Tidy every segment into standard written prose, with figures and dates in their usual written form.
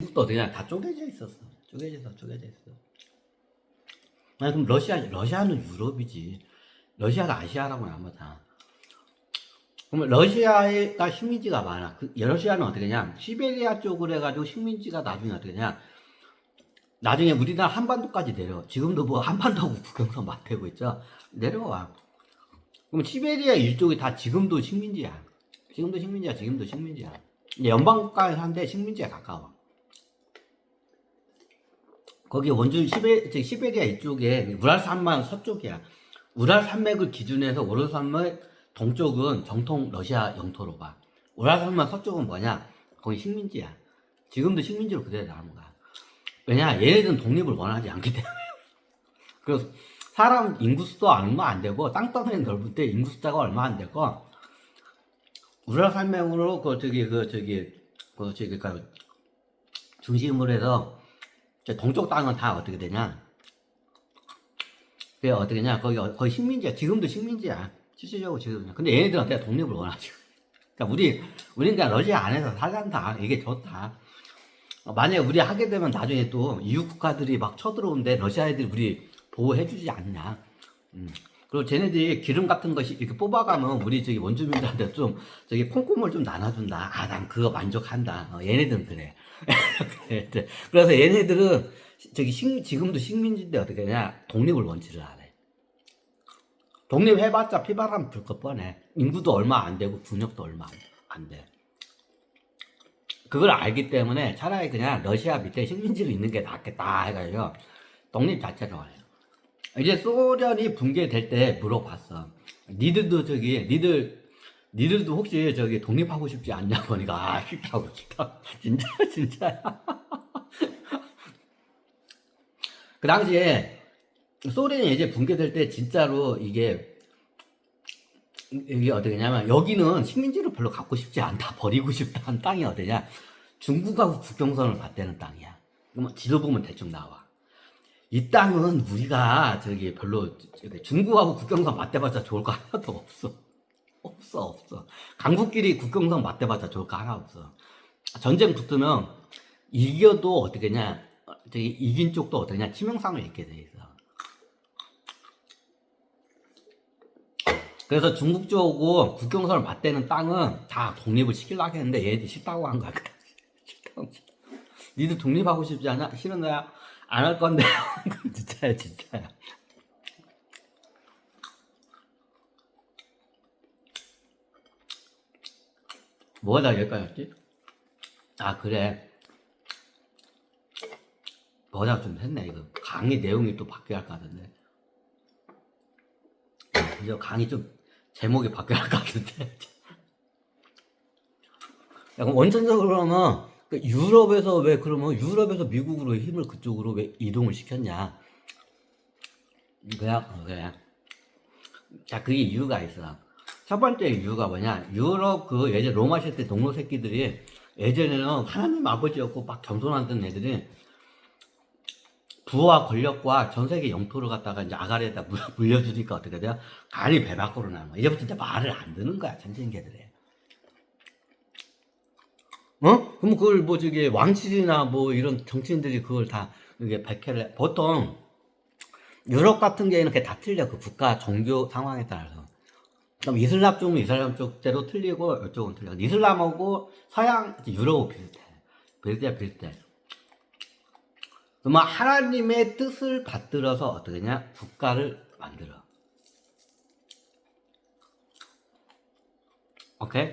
인구도 그냥 다 쪼개져 있었어. 쪼개져 있어. 아니 그럼 러시아는 유럽이지. 러시아가 아시아라고는 안 맞아. 그러면 러시아가 식민지가 많아. 러시아는 어떻게 되냐? 시베리아 쪽으로 해가지고 식민지가 나중에 어떻게 되냐? 나중에 우리나라 한반도까지 내려. 지금도 뭐 한반도하고 국경선 맞대고 있죠. 내려와. 그럼 시베리아 일쪽이 다 지금도 식민지야. 지금도 식민지야. 연방국가에서 한데 식민지에 가까워. 거기 원주 시베리아 이쪽에 우랄산맥 서쪽이야. 우랄산맥을 기준해서 우랄산맥 동쪽은 정통 러시아 영토로 봐. 우랄산맥 서쪽은 뭐냐? 거기 식민지야. 지금도 식민지로 그대로 남은 거야. 왜냐? 얘네들은 독립을 원하지 않기 때문에. 그래서 사람 인구수도 얼마 안 되고 땅덩어리 넓을 때 인구 숫자가 얼마 안 되고 우랄산맥으로 중심으로 해서 동쪽 땅은 다 어떻게 되냐? 그게 어떻게 되냐? 거기 식민지야. 지금도 식민지야. 실질적으로 지금은. 근데 얘네들은 어떻게 독립을 원하지. 그러니까 우리는 그냥 러시아 안에서 살란다. 이게 좋다. 만약에 우리 하게 되면 나중에 또 이웃 국가들이 막 쳐들어오는데 러시아 애들이 우리 보호해주지 않냐. 그리고 쟤네들이 기름 같은 것이 이렇게 뽑아가면 우리 저기 원주민들한테 좀 저기 콩고물 좀 나눠준다. 아, 난 그거 만족한다. 얘네들은 그래. 그래서 얘네들은 지금도 식민지인데 어떻게 하냐? 독립을 원치를 안 해. 독립해봤자 피바람 불 것 뻔해. 인구도 얼마 안 되고 군역도 얼마 안 돼. 그걸 알기 때문에 차라리 그냥 러시아 밑에 식민지로 있는 게 낫겠다 해가지고 독립 자체를 원해요. 이제 소련이 붕괴될 때 물어봤어. 니들도 혹시 저기 독립하고 싶지 않냐 보니까 아 싫다고 진짜야. 그 당시에 소련이 이제 붕괴될 때 진짜로 이게 어떻게 냐면 여기는 식민지를 별로 갖고 싶지 않다, 버리고 싶다는 땅이 어디냐? 중국하고 국경선을 맞대는 땅이야. 그럼 지도 보면 대충 나와. 이 땅은 우리가 저기 별로 중국하고 국경선 맞대봤자 좋을 거 하나도 없어. 강국끼리 국경선 맞대봤자 좋을 거 하나 없어. 전쟁 붙으면 이겨도 어떻게냐? 저기 이긴 쪽도 어떻게냐? 치명상을 입게 돼 있어. 그래서 중국 쪽하고 국경선을 맞대는 땅은 다 독립을 시키려고 했는데 얘네들이 싫다고 한 거야. 니들 독립하고 싶지 않아? 싫은 거야? 안 할 건데. 진짜야. 뭐가 여기까지였지? 아, 그래. 뭐가 좀 했네, 이거. 강의 내용이 또 바뀌어야 할 것 같은데. 이제 강의 좀 제목이 바뀌어야 할 것 같은데. 약간 원천적으로 그러면 유럽에서 왜 그러면 유럽에서 미국으로 힘을 그쪽으로 왜 이동을 시켰냐? 그래. 자, 그게 이유가 있어. 첫 번째 이유가 뭐냐? 유럽 예전 로마 시대 때 농노 새끼들이 예전에는 하나님 아버지였고 막 겸손하던 애들이 부와 권력과 전 세계 영토를 갖다가 이제 아가리에다 물려주니까 어떻게 돼요? 간이 배 밖으로 나는 거야. 이제부터 이제 말을 안 듣는 거야, 전쟁개들이. 어? 그럼 그걸 뭐 저기 왕실이나 뭐 이런 정치인들이 그걸 다 이게 백해를 해. 보통 유럽 같은 경우에는 그게 다 틀려. 그 국가 종교 상황에 따라서. 그럼 이슬람 쪽은 이슬람 쪽대로 틀리고 이쪽은 틀려. 이슬람하고 서양 유럽은 비슷해. 그러면 하나님의 뜻을 받들어서 어떻게 하냐? 국가를 만들어. 오케이?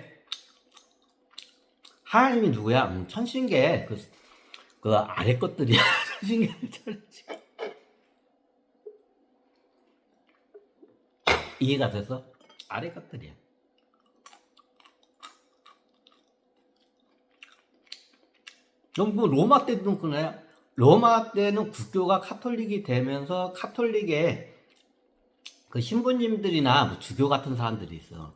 하나님이 누구야? 천신계 그 아래 것들이야. 천신계를 차리지. 이해가 됐어? 아래 것들이야. 그럼 뭐 로마 때도 그래. 로마 때는 국교가 카톨릭이 되면서 카톨릭의 그 신부님들이나 뭐 주교 같은 사람들이 있어.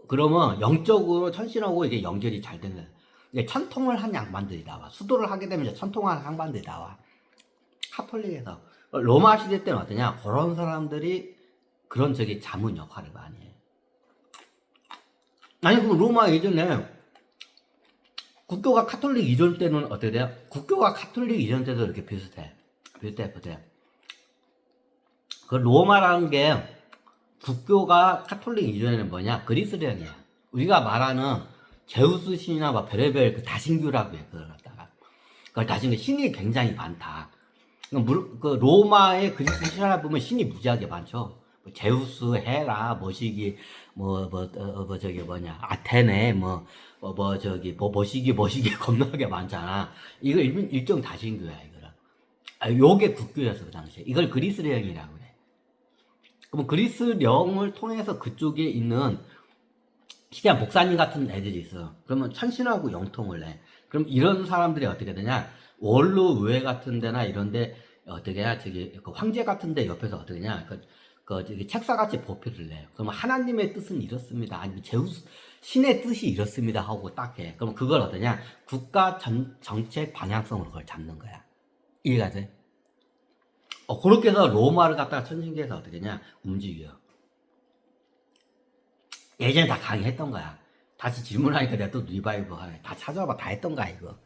그러면 영적으로 천신하고 이게 연결이 잘 되는. 이제 천통을 한 양반들이 나와. 수도를 하게 되면 이제 천통한 양반들이 나와. 카톨릭에서. 로마 시대 때는 어떠냐? 그런 사람들이 그런 저기 자문 역할을 많이 해. 아니, 그럼 로마 예전에 국교가 카톨릭 이전 때는 어떻게 돼요? 국교가 카톨릭 이전 때도 이렇게 비슷해. 비슷해. 그 로마라는 게 국교가 카톨릭 이전에는 뭐냐? 그리스령이야. 우리가 말하는 제우스 신이나 막 별의별 그 다신교라고 해. 그걸 갖다가. 그걸 다신교 신이 굉장히 많다. 그 로마의 그리스 신화를 보면 신이 무지하게 많죠. 뭐 제우스, 헤라, 머시기, 저기 뭐냐, 아테네, 머시기 겁나게 많잖아. 이거 일종 다신교야, 이거는. 요게 국교였어, 그 당시에. 이걸 그리스령이라고 해. 그럼 그리스령을 통해서 그쪽에 있는 시기한 목사님 같은 애들이 있어. 그러면 천신하고 영통을 해. 그럼 이런 사람들이 어떻게 되냐? 원로 의회 같은 데나 이런 데 어떻게 해야 그 황제 같은 데 옆에서 어떻게 하냐? 저기 책사같이 보표를 내요. 그러면 하나님의 뜻은 이렇습니다. 아니면 제우스 신의 뜻이 이렇습니다 하고 딱 해. 그럼 그걸 어떠냐? 국가 정책 방향성으로 그걸 잡는 거야. 이해가 돼? 그렇게 해서 로마를 갖다가 천신계에서 어떻게 하냐? 움직여. 예전에 다 강의했던 거야. 다시 질문하니까 내가 또 리바이브 하네. 다 찾아봐. 다 했던 거야, 이거.